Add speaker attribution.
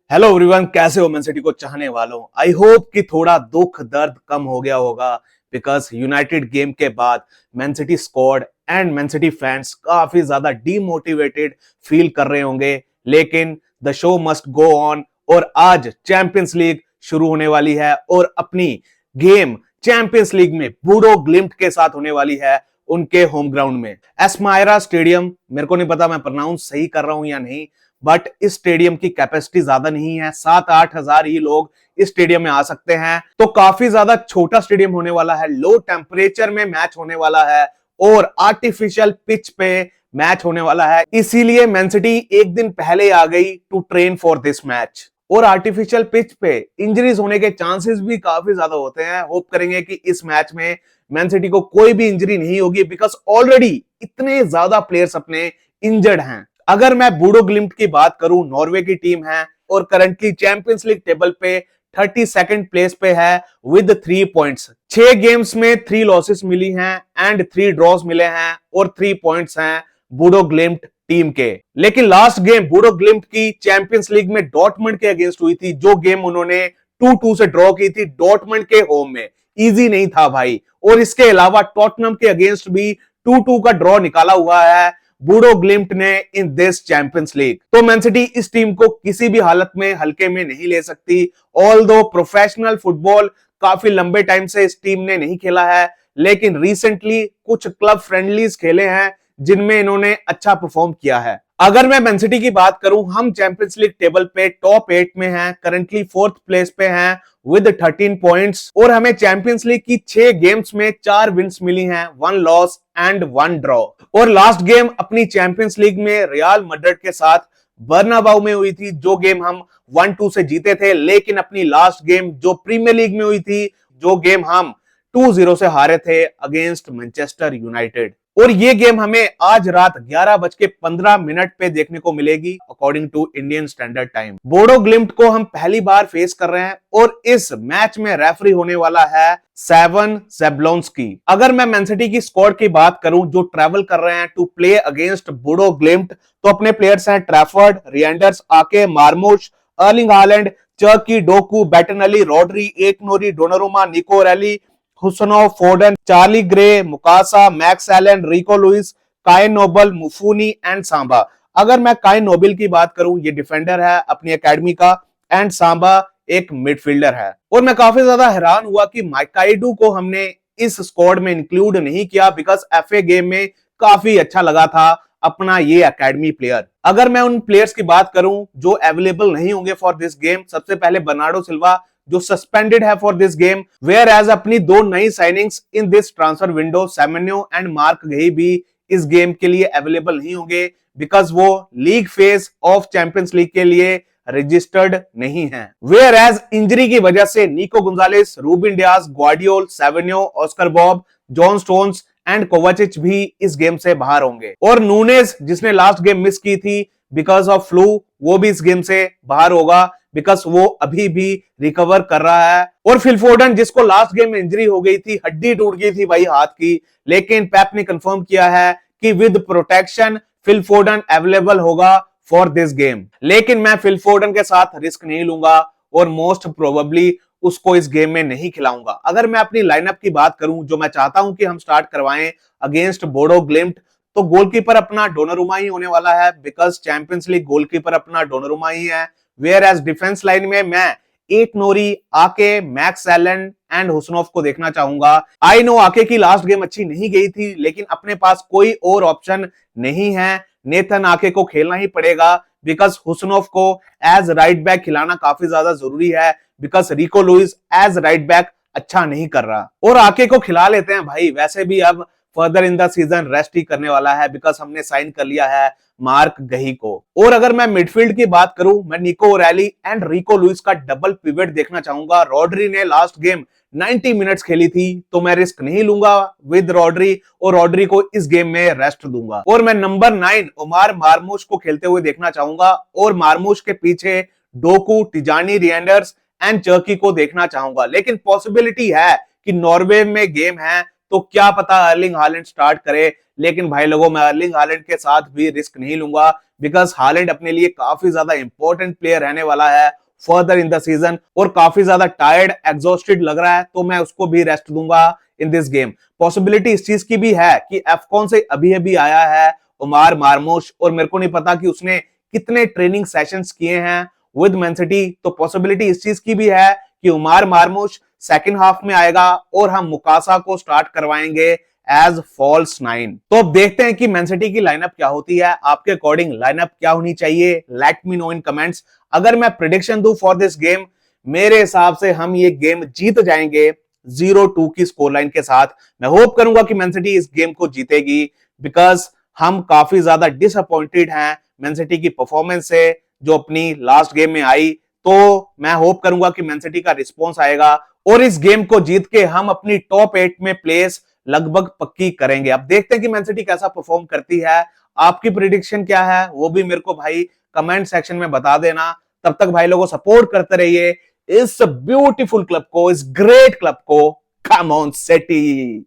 Speaker 1: Hello everyone, कैसे हो man city को चाहने वालों। आई होप कि थोड़ा दुख दर्द कम हो गया होगा बिकॉज यूनाइटेड गेम के बाद man city squad and man city fans काफी ज्यादा डीमोटिवेटेड फील कर रहे होंगे। लेकिन the show must go on और आज चैंपियंस लीग शुरू होने वाली है और अपनी गेम चैंपियंस लीग में बूडो ग्लिम्ट के साथ होने वाली है उनके होम ग्राउंड में, एस्मायरा स्टेडियम। मेरे को नहीं पता मैं प्रोनाउंस सही कर रहा हूं या नहीं, बट इस स्टेडियम की कैपेसिटी ज्यादा नहीं है, 7-8 हजार ही लोग इस स्टेडियम में आ सकते हैं। तो काफी ज्यादा छोटा स्टेडियम होने वाला है, लो टेम्परेचर में मैच होने वाला है और आर्टिफिशियल पिच पे मैच होने वाला है। इसीलिए मैन सिटी एक दिन पहले आ गई to train for this match. और आर्टिफिशियल पिच पे इंजरीज होने के चांसेस भी काफी ज्यादा होते हैं। होप करेंगे कि इस मैच में मैन सिटी को कोई भी इंजरी नहीं होगी बिकॉज ऑलरेडी इतने ज्यादा प्लेयर्स अपने इंजर्ड हैं। अगर मैं बूडो ग्लिम्ट की बात करूं, नॉर्वे की टीम है और करंटली चैंपियंस लीग टेबल पे 32nd प्लेस पे है विद 3 पॉइंट्स। 6 गेम्स में 3 लॉसेस मिली हैं एंड 3 ड्रॉज मिले हैं और 3 पॉइंट्स हैं बूडो ग्लिम्ट टीम के। लेकिन लास्ट गेम बूडो ग्लिम्ट की चैंपियंस लीग में डॉर्टमंड के अगेंस्ट हुई थी, जो गेम उन्होंने 2-2 से ड्रॉ की थी डॉर्टमंड के होम में। इजी नहीं था भाई। और इसके अलावा टॉटनम के अगेंस्ट भी 2-2 का ड्रॉ निकाला हुआ है बूडो ग्लिम्ट ने इन दिस चैंपियंस लीग। तो मैन सिटी इस टीम को किसी भी हालत में हल्के में नहीं ले सकती। ऑल्दो प्रोफेशनल फुटबॉल काफी लंबे टाइम से इस टीम ने नहीं खेला है, लेकिन रिसेंटली कुछ क्लब फ्रेंडलीज खेले हैं जिनमें इन्होंने अच्छा परफॉर्म किया है। अगर मैं मैन सिटी की बात करूं, हम चैंपियंस लीग टेबल पे टॉप 8 में हैं, करंटली 4th प्लेस पे हैं विद 13 पॉइंट्स और हमें चैंपियंस लीग की 6 गेम्स में 4 विन्स मिली हैं, 1 लॉस एंड 1 ड्रॉ। और लास्ट गेम अपनी चैंपियंस लीग में रियल मैड्रिड के साथ बर्नाबाउ में हुई थी, जो गेम हम 1-2 से जीते थे। लेकिन अपनी लास्ट गेम जो प्रीमियर लीग में हुई थी, जो गेम हम 2-0 से हारे थे अगेंस्ट मैनचेस्टर यूनाइटेड। और ये गेम हमें आज रात 11:15 पे देखने को मिलेगी according to Indian standard time. Bodo Glimt को हम पहली बार फेस कर रहे हैं और इस मैच में रेफरी होने वाला है सेवन ज़ेब्लोंस्की। अगर मैं मैन सिटी की स्क्वाड की बात करूं जो ट्रैवल कर रहे हैं to play against Bodo Glimt, तो अपने प्लेयर्स हैं Trafford, Reijnders, Ake, Marmoush, Erling Haaland, Cherki, Doku, Bettinelli, Rodri, Ait Nouri, Donnarumma, Nico Reilly, Khusanov, Foden, Charlie Gray, Mukasa, Max Alleyne, Rico Lewis, Kai Noble, Mfuni and Samba. अगर मैं काई Nobel की बात करूं, ये डिफेंडर है अपनी एकेडमी का एंड सांबा एक मिडफील्डर है। और मैं काफी ज्यादा हैरान हुआ कि माइकाइडू को हमने इस स्क्वाड में इंक्लूड नहीं किया बिकॉज एफए गेम में काफी अच्छा लगा था अपना ये एकेडमी प्लेयर। अगर मैं उन प्लेयर्स की बात करूं जो अवेलेबल नहीं होंगे फॉर दिस गेम, सबसे पहले बर्नार्डो सिल्वा जो सस्पेंडेड है for this game, whereas अपनी 2 नई signings in this transfer window, Semenyo and Marc Guehi भी इस गेम के लिए अवेलेबल नहीं होंगे बिकॉज वो league phase of champions league के लिए रजिस्टर्ड नहीं है। वेयर एज इंजरी की वजह से Nico Gonzalez, Ruben Dias, Gvardiol, Savinho, Oscar Bobb, John Stones and Kovacic भी इस गेम से बाहर होंगे। और नूनेज जिसने लास्ट गेम मिस की थी बिकॉज ऑफ फ्लू, वो भी इस गेम से बाहर होगा बिकॉज वो अभी भी रिकवर कर रहा है। और फिल फोर्डन जिसको लास्ट गेम में इंजरी हो गई थी, हड्डी टूट गई थी भाई हाथ की, लेकिन पेप ने कंफर्म किया है कि with protection Phil Foden available होगा फॉर दिस गेम। लेकिन मैं फिल फोर्डन के साथ रिस्क नहीं लूंगा और मोस्ट प्रोबेबली उसको इस गेम में नहीं खिलाऊंगा। अगर मैं अपनी लाइनअप की बात करूं जो मैं चाहता हूं कि हम स्टार्ट करवाएं अगेंस्ट बोडो ग्लिम्ट, तो गोलकीपर अपना डोनारुमा ही होने वाला है बिकॉज चैंपियंस लीग गोलकीपर अपना डोनारुमा ही है। वेयर एज डिफेंस लाइन में मैं एक नोरी, आके, मैक्स एलन एंड हुसनोव को देखना चाहूंगा। आई नो आके की लास्ट गेम अच्छी नहीं गई थी, लेकिन अपने पास कोई और ऑप्शन नहीं है, नेथन आके को खेलना ही पड़ेगा बिकॉज हुसनोव को एज राइट बैक खिलाना काफी ज्यादा जरूरी है because Rico Lewis as right back अच्छा नहीं कर रहा। और आके को खिला लेते हैं भाई, वैसे भी अब further in the season rest ही करने वाला है बिकॉज हमने साइन कर लिया है मार्क गही को। और अगर मैं मिडफील्ड की बात करूं, मैं निको रैली एंड रिको लुइस का डबल पिवट देखना चाहूंगा। रॉड्री ने लास्ट गेम 90 मिनट्स खेली थी, तो मैं रिस्क नहीं लूंगा विद रॉड्री और रॉड्री को इस गेम में रेस्ट दूंगा। और मैं नंबर 9 उमार मार्मूश को खेलते हुए देखना चाहूंगा और मार्मूश के पीछे डोकू, टिजानी, रियंडर्स एंड चर्की को देखना चाहूंगा। लेकिन पॉसिबिलिटी है कि नॉर्वे में गेम है तो क्या पता अर्लिंग हालैंड स्टार्ट करे। लेकिन भाई लोगों, मैं अर्लिंग हालैंड के साथ भी रिस्क नहीं लूंगा, बिकॉज हालैंड अपने लिए काफी ज्यादा इंपॉर्टेंट प्लेयर रहने वाला है फर्दर इन द सीजन, और काफी ज्यादा टायर्ड एग्जॉस्टेड लग रहा है, तो मैं उसको भी रेस्ट दूंगा इन दिस गेम। पॉसिबिलिटी इस चीज की भी है कि एफकॉन से अभी अभी आया है उमार मार्मूश, और मेरे को नहीं पता कि उसने कितने ट्रेनिंग सेशंस किए हैं विद मैन सिटी। तो पॉसिबिलिटी इस चीज की भी है कि उमार मार्मूश सेकंड हाफ में आएगा और हम मुकासा को स्टार्ट करवाएंगे एज फॉल्स 9। तो अब देखते हैं कि मैन सिटी की लाइनअप क्या होती है। आपके अकॉर्डिंग लाइनअप क्या होनी चाहिए, लेट मी नो इन कमेंट्स। अगर मैं प्रिडिक्शन दूं फॉर दिस गेम, मेरे हिसाब से हम ये गेम जीत जाएंगे 0-2 की स्कोर लाइन के साथ। मैं होप करूंगा कि मैन सिटी इस गेम को जीतेगी, बिकॉज हम काफी ज्यादा डिसअपॉइंटेड हैं मैन सिटी की परफॉर्मेंस से जो अपनी लास्ट गेम में आई। तो मैं होप करूंगा कि मैन सिटी का रिस्पॉन्स आएगा और इस गेम को जीत के हम अपनी टॉप 8 में प्लेस लगभग पक्की करेंगे। अब देखते हैं कि मैन सिटी कैसा परफॉर्म करती है। आपकी प्रिडिक्शन क्या है वो भी मेरे को भाई कमेंट सेक्शन में बता देना। तब तक भाई लोगों सपोर्ट करते रहिए इस ब्यूटीफुल क्लब को, इस ग्रेट क्लब को। Come on city.